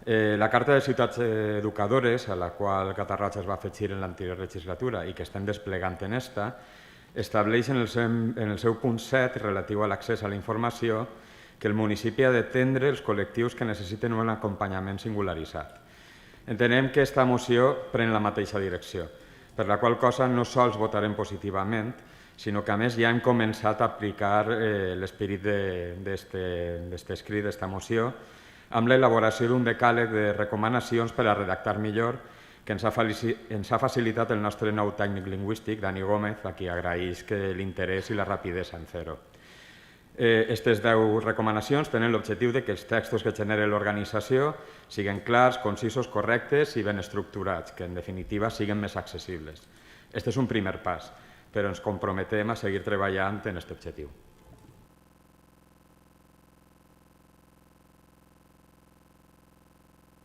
La Carta de Ciutats Educadores, a la qual Catarroja es va afegir en l'anterior legislatura i que estem desplegant en esta, estableix en el seu punt 7, relatiu a l'accés a la informació, que el municipi ha d'atendre els col·lectius que necessiten un acompanyament singularitzat. Entenem que aquesta moció pren la mateixa direcció, per la qual cosa no sols votarem positivament, sinó que a més ja hem començat a aplicar l'esperit d'aquest escrit, d'aquesta moció, amb l'elaboració d'un decàleg de recomanacions per a redactar millor que ens ha facilitat el nostre nou tècnic lingüístic, Dani Gómez, a qui agraeix l'interès i la rapidesa en fer-ho. Aquestes 10 recomanacions tenen l'objectiu que els textos que genera l'organització siguin clars, concisos, correctes i ben estructurats, que en definitiva siguin més accessibles. Aquest és un primer pas, però ens comprometem a seguir treballant en aquest objectiu.